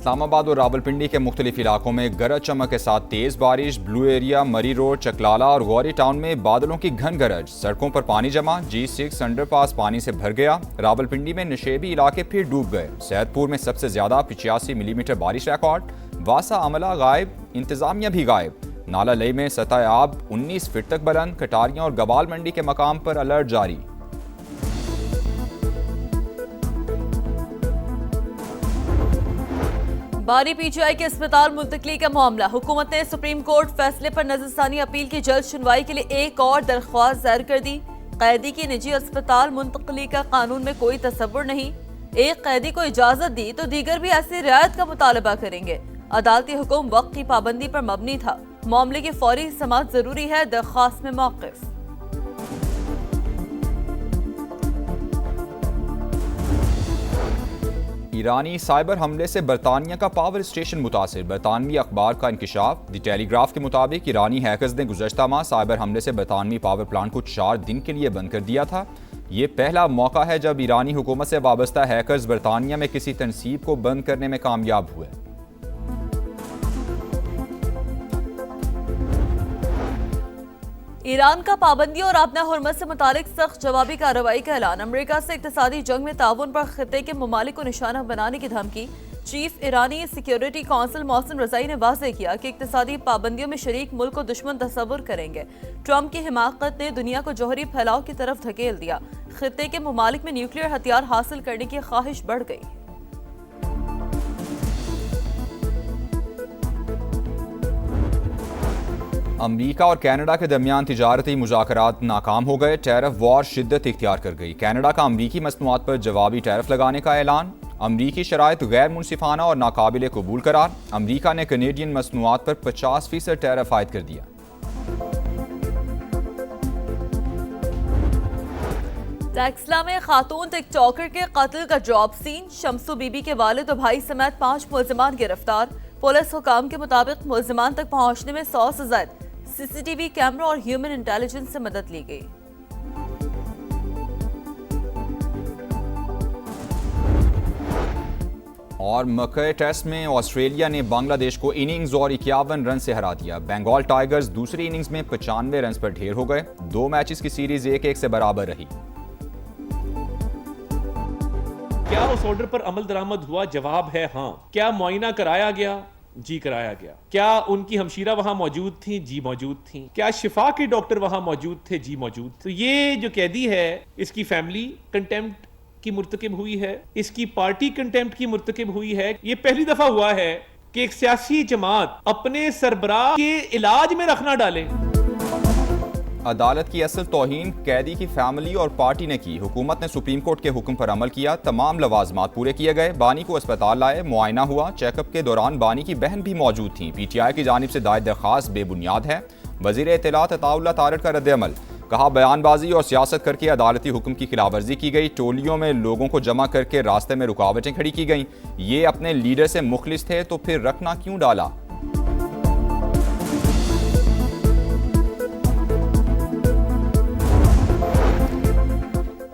इस्लामाबाद और रावलपिंडी के मुख्तलिफ इलाकों में गरज चमक के साथ तेज बारिश। ब्लू एरिया, मरी रोड, चकलाला और गौरी टाउन में बादलों की घन गरज। सड़कों पर पानी जमा। G6 अंडरपास पानी से भर गया। रावलपिंडी में नशेबी इलाके फिर डूब गए। सैदपुर में सबसे ज्यादा 85 मिलीमीटर बारिश रिकॉर्ड। वासा अमला गायब, इंतजामिया भी गायब। नाला लई में सतह आब 19 फीट तक बुलंद। कटारियां और गबाल मंडी के मकाम पर अलर्ट जारी। बारी पीजीआई के अस्पताल मुंतकली का मामला। हुकूमत ने सुप्रीम कोर्ट फैसले पर नजरसानी अपील की जल्द सुनवाई के लिए एक और दरख्वास्त दायर कर दी। कैदी की निजी अस्पताल मुंतकली का कानून में कोई तसव्वुर नहीं। एक कैदी को इजाजत दी तो दीगर भी ऐसी रियायत का मुतालबा करेंगे। अदालती हुक्म वक्त की पाबंदी पर मबनी था। मामले की फौरी समाअत जरूरी है। दरख्वास्त में मौक़िफ़। ईरानी साइबर हमले से बरतानिया का पावर स्टेशन मुतासिर। बरतानवी अखबार का इंकशाफ। द टेलीग्राफ के मुताबिक ईरानी हैकर्स ने गुज़श्ता माह साइबर हमले से बरतानवी पावर प्लांट को 4 दिन के लिए बंद कर दिया था। ये पहला मौका है जब ईरानी हुकूमत से वाबस्ता हैकर्स बरतानिया में किसी तनसीब को बंद करने में कामयाब हुए। ईरान का पाबंदी और अपना हुर्मत से मुतालिक सख्त जवाबी कार्रवाई का ऐलान। अमेरिका से इक्तिसादी जंग में ताउन पर खित्ते के ममालिक को निशाना बनाने की धमकी। चीफ ईरानी सिक्योरिटी काउंसिल मोहसिन रज़ाई ने वाज़ेह किया कि इक्तिसादी पाबंदियों में शरीक मुल्क को दुश्मन तस्वुर करेंगे। ट्रंप की हिमाकत ने दुनिया को जौहरी फैलाव की तरफ धकेल दिया। खित्ते के ममालिक में न्यूक्लियर हथियार हासिल करने की ख्वाहिश बढ़ गई। अमरीका और कनाडा के दरमियान तिजारती मुज़ाकरात नाकाम हो गए। टैरिफ वॉर शिद्दत इख्तियार कर गई। कनाडा का अमरीकी मसनूआत पर जवाबी टैरिफ लगाने का ऐलान। अमरीकी शराइत गैर मुनसिफाना और नाकाबिल कबूल करार। अमरीका ने कनेडियन मसनूआत पर 50% टैरिफ आयद कर दिया। टेक्सला में खातून टिकटॉकर के कत्ल का ड्रॉप सीन। शमसू बीबी के वालिद और भाई समेत 5 मुलजिमान गिरफ्तार। पुलिस हुकाम के मुताबिक मुलजिमान तक पहुंचने में 100 से ज्यादा सीसीटीवी कैमरा और ह्यूमन इंटेलिजेंस से मदद ली गई। और मकई टेस्ट में ऑस्ट्रेलिया ने बांग्लादेश को इनिंग्स और 51 रन से हरा दिया। बंगाल टाइगर्स दूसरी इनिंग्स में 95 रन पर ढेर हो गए। 2 मैचेस की सीरीज 1-1 से बराबर रही। क्या उस ऑर्डर पर अमल दरामद हुआ? जवाब है हाँ। क्या मुआयना कराया गया? जी कराया गया। क्या उनकी हमशीरा वहां मौजूद थी? जी मौजूद थी। क्या शिफा के डॉक्टर वहां मौजूद थे? जी मौजूद। तो ये जो कैदी है, इसकी फैमिली कंटेम्प्ट की मुर्तकिब हुई है, इसकी पार्टी कंटेम्प्ट की मुर्तकिब हुई है। ये पहली दफा हुआ है कि एक सियासी जमात अपने सरबराह के इलाज में रखना डाले। अदालत की असल तौहीन कैदी की फैमिली और पार्टी ने की। हुकूमत ने सुप्रीम कोर्ट के हुक्म पर अमल किया। तमाम लवाजमात पूरे किए गए। बानी को अस्पताल लाए, मुआयना हुआ। चेकअप के दौरान बानी की बहन भी मौजूद थी। PTI की जानिब से दायर दरख्वास्त बेबुनियाद है। वज़ीर इत्तलात अताउल्लाह तारड़ का रद्द-ए-अमल। कहा बयानबाजी और सियासत करके अदालती हुक्म की खिलाफवर्जी की गई। टोलियों में लोगों को जमा करके रास्ते में रुकावटें खड़ी की गईं। ये अपने लीडर से मुखलिस थे तो फिर रखना क्यों डाला?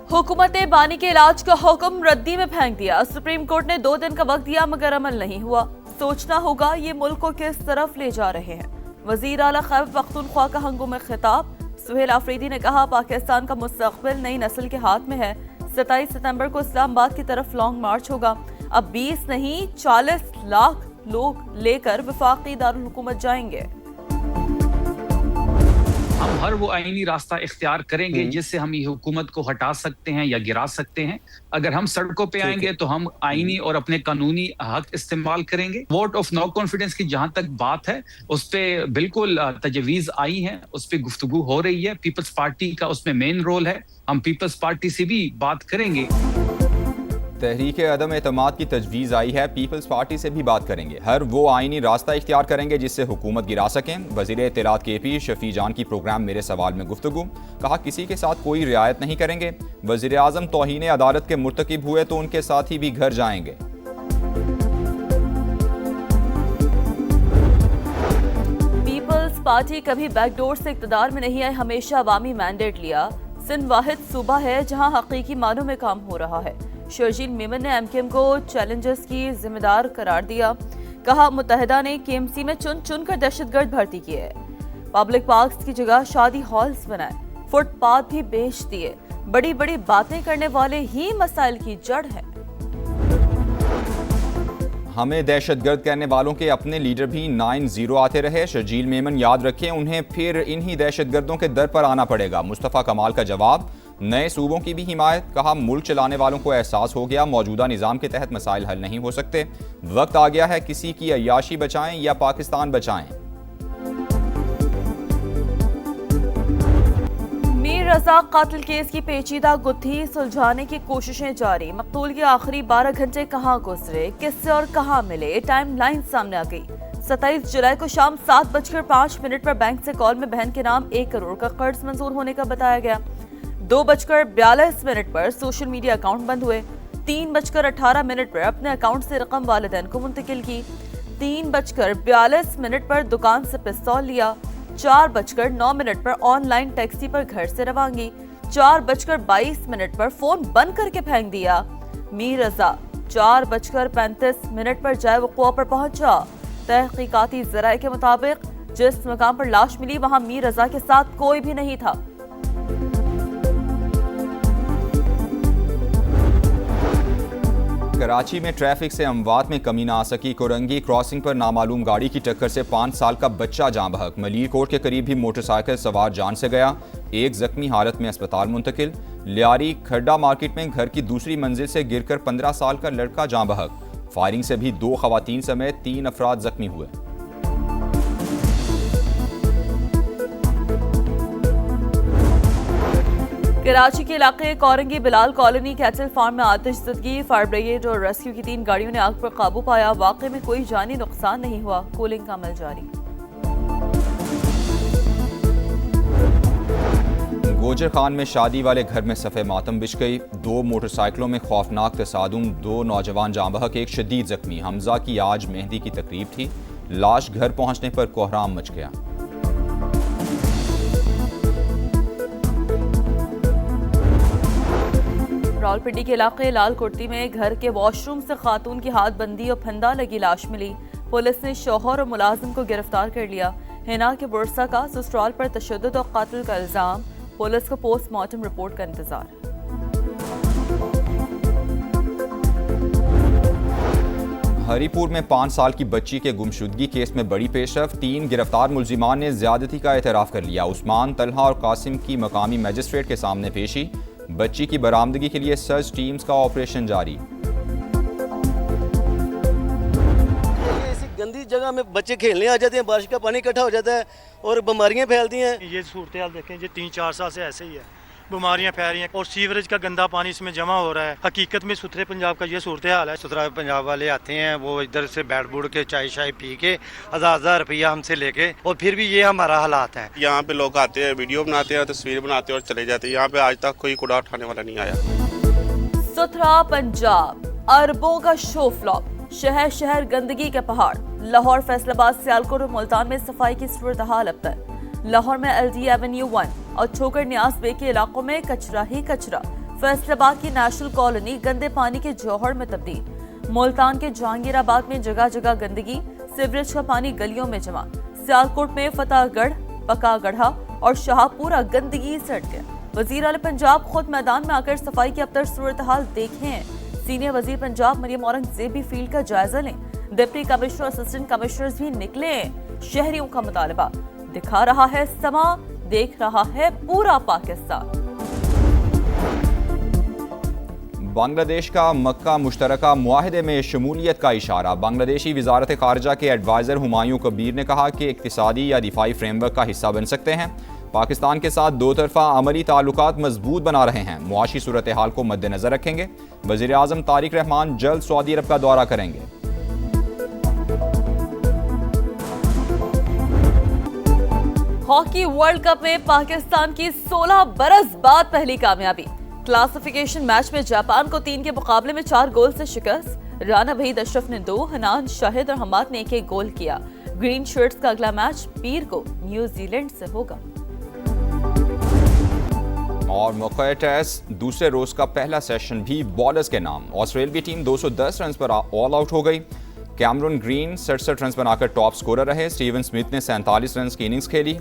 हुकूमत ने बानी के इलाज का हुक्म रद्दी में फेंक दिया। सुप्रीम कोर्ट ने 2 दिन का वक्त दिया मगर अमल नहीं हुआ। सोचना होगा ये मुल्क को किस तरफ ले जा रहे हैं। वजीर आला खैबर पख्तूनख्वा का हंगुम खिताब। सुहेल आफरीदी ने कहा पाकिस्तान का मुस्तकबिल नई नस्ल के हाथ में है। 27 सितंबर को इस्लामाबाद की तरफ लॉन्ग मार्च होगा। अब 20 नहीं 40 लाख लोग लेकर वफाकी दारुल हुकूमत जाएंगे। हम हर वो आईनी रास्ता इख्तियार करेंगे जिससे हम ये हुकूमत को हटा सकते हैं या गिरा सकते हैं। अगर हम सड़कों पे आएंगे तो हम आईनी और अपने कानूनी हक इस्तेमाल करेंगे। वोट ऑफ नो कॉन्फिडेंस की जहां तक बात है, उस पर बिल्कुल तजवीज़ आई हैं, उस पर गुफ्तगू हो रही है। पीपल्स पार्टी का उसमें मेन रोल है। हम पीपल्स पार्टी से भी बात करेंगे। तहरीक अदम एतमाद की तजवीज़ आई है। पीपल्स पार्टी से भी बात करेंगे। हर वो आईनी रास्ता इख्तियार करेंगे जिससे हुकूमत गिरा सकें। वज़ीर इत्तलात KP शफी जान की प्रोग्राम मेरे सवाल में गुफ्तगू। कहा किसी के साथ कोई रियायत नहीं करेंगे। वज़ीर आज़म तौहीन अदालत के मुर्तकिब हुए तो उनके साथी भी घर जाएंगे। पीपल्स पार्टी कभी बैकडोर से इक़्तिदार में नहीं आई, हमेशा अवामी मैंडेट लिया। सिंध वाहिद सूबा है जहां हकीकी मानों में काम हो रहा है। शर्जील मेमन ने एमकेएम को चैलेंजर्स की जिम्मेदार करार दिया। कहा मुत्तहिदा ने केएमसी में चुन चुनकर दहशतगर्द भर्ती किए हैं। पब्लिक पार्क्स की जगह शादी हॉल्स बनाए, फुटपाथ भी बेच दिए। बड़ी बड़ी बातें करने वाले ही मसाइल की जड़ है। हमें दहशतगर्द कहने वालों के अपने लीडर भी 9-0 आते रहे। शर्जील मेमन याद रखें, उन्हें फिर इन्हीं दहशतगर्दों के दर पर आना पड़ेगा। मुस्तफ़ा कमाल का जवाब, नए सूबों की भी हिमायत। कहा मुल्क चलाने वालों को एहसास हो गया मौजूदा निज़ाम के तहत मसाइल हल नहीं हो सकते। वक्त आ गया है किसी की अय्याशी बचाएं या पाकिस्तान बचाएं। मीर रजा कातिल केस की पेचीदा गुत्थी सुलझाने की कोशिशें जारी। मकतूल के आखिरी 12 घंटे कहां गुजरे, किससे और कहां मिले, टाइमलाइन सामने आ गई। 27 जुलाई को शाम 7:05 पर बैंक से कॉल में बहन के नाम 1 करोड़ का कर्ज मंजूर होने का बताया गया। 2:42 पर सोशल मीडिया अकाउंट बंद हुए। 3:18 पर अपने अकाउंट से रकम वालिदैन को मुंतकिल की। 3:42 पर दुकान से पिस्तौल लिया। 4:09 पर ऑनलाइन टैक्सी पर घर से रवानगी। 4:22 पर फोन बंद करके फेंक दिया। मीर रजा 4:35 पर जाए वक़ुआ पर पहुंचा। तहकीकाती ज़राए के मुताबिक जिस मकाम पर लाश मिली वहां मीर रजा के साथ कोई भी नहीं था। कराची में ट्रैफिक से अमवात में कमी न आ सकी। कोरंगी क्रॉसिंग पर नामालूम गाड़ी की टक्कर से 5 साल का बच्चा जान बहक। मलीर कोट के करीब भी मोटरसाइकिल सवार जान से गया। एक जख्मी हालत में अस्पताल मुंतकिल। लियारी खड्डा मार्केट में घर की दूसरी मंजिल से गिरकर 15 साल का लड़का जान बहक। फायरिंग से भी 2 खवातीन समेत 3 अफराद जख्मी हुए। कराची के इलाके Korangi Bilal Colony cattle farm में आतिशज़दगी। फायर ब्रिगेड और रेस्क्यू की 3 गाड़ियों ने आग पर काबू पाया। वाक़े में कोई जानी नुकसान नहीं हुआ। कूलिंग का अमल जारी। गोजर खान में शादी वाले घर में सफ़े मातम बिछ गई। 2 मोटरसाइकिलों में खौफनाक तसादुम। 2 नौजवान जान बहक, एक शदीद जख्मी। हमजा की आज मेहंदी की तकरीब थी। लाश घर पहुंचने पर कोहराम मच गया। रावलपिंडी के इलाके लाल कुर्ती में घर के वॉशरूम से खातून की हाथ बंदी और फंदा लगी लाश मिली। पुलिस ने शौहर और मुलाजिम को गिरफ्तार कर लिया। हिना के बुरसा का ससुराल पर तशद्दुद और कातिल का इल्जाम। पुलिस को पोस्टमार्टम रिपोर्ट का इंतजार। हरीपुर में 5 साल की बच्ची के गुमशुदगी केस में बड़ी पेशरफ। 3 गिरफ्तार मुल्जिमान ने ज्यादती का एतराफ़ कर लिया। उस्मान, तलहा और कासिम की मकामी मजिस्ट्रेट के सामने पेशी। बच्ची की बरामदगी के लिए सर्च टीम्स का ऑपरेशन जारी। ऐसी गंदी जगह में बच्चे खेलने आ जाते हैं, बारिश का पानी इकट्ठा हो जाता है और बीमारियां फैलती हैं। ये सूरत हाल देखें, ये 3-4 साल से ऐसे ही है, बीमारियां फैल रही हैं और सीवरेज का गंदा पानी इसमें जमा हो रहा है। हकीकत में सुथरे पंजाब का ये सूरत हाल है। सुथरा पंजाब वाले आते हैं, वो इधर से बैठ बूढ़ के चाय शाय पी के 1000-1000 रुपया हमसे लेके, और फिर भी ये हमारा हालात है। यहाँ पे लोग आते हैं, वीडियो बनाते हैं, तस्वीर बनाते हैं और चले जाते हैं। यहाँ पे आज तक कोई कूड़ा उठाने वाला नहीं आया। सुथरा पंजाब, अरबों का शो फ्लॉप। शहर शहर गंदगी के पहाड़। लाहौर, फैसलाबाद, सियालकोट और मुल्तान में सफाई की सूरत हाल अब तक। लाहौर में LD एवेन्यू 1 और छोकर न्यास बे के इलाकों में कचरा ही कचरा। फैसलाबाद की नेशनल कॉलोनी गंदे पानी के जौहर में तब्दील। मुल्तान के जहांगीराबाद में जगह जगह गंदगी, सीवरेज का पानी गलियों में जमा। सियालकोट में फतेहगढ़, पकागढ़ा और शाहपुरा गंदगी सट गया। वजीर आला पंजाब खुद मैदान में आकर सफाई की अबतर सूरत हाल देखें। सीनियर वजीर पंजाब मरियम औरंगजेब भी फील्ड का जायजा लें। डिप्टी कमिश्नर, असिस्टेंट कमिश्नर्स भी निकले। शहरियों का मुतालबा, दिखा रहा है समा, देख रहा है पूरा पाकिस्तान। बांग्लादेश का मक्का मुश्तरका मुआहदे में शमूलियत का इशारा। बांग्लादेशी वजारत खारजा के एडवाइज़र हुमायूं कबीर ने कहा कि इक्तिसादी या दिफाई फ्रेमवर्क का हिस्सा बन सकते हैं। पाकिस्तान के साथ 2 तरफा अमली ताल्लुकात मजबूत बना रहे हैं। मुआशी सूरत हाल को मद्देनजर रखेंगे। वज़ीर आज़म तारिक रहमान जल्द सऊदी अरब का दौरा करेंगे। हॉकी वर्ल्ड कप में पाकिस्तान की 16 बरस बाद पहली कामयाबी। क्लासिफिकेशन मैच में जापान को 3 के मुकाबले में 4 गोल से शिकस्त। राना वहीद अशरफ ने 2, हनान, शाहिद और हमाद ने 1-1 गोल किया। ग्रीन शर्ट्स का अगला मैच पीर को न्यूजीलैंड से होगा। और मौका टेस्ट दूसरे रोज का पहला सेशन भी बॉलर्स के नाम। ऑस्ट्रेलियाई टीम 210 रन पर ऑल आउट हो गई। कैमरून ग्रीन 67 रन बनाकर टॉप स्कोरर रहे। स्टीवन स्मिथ ने 47 रन की इनिंग्स खेली।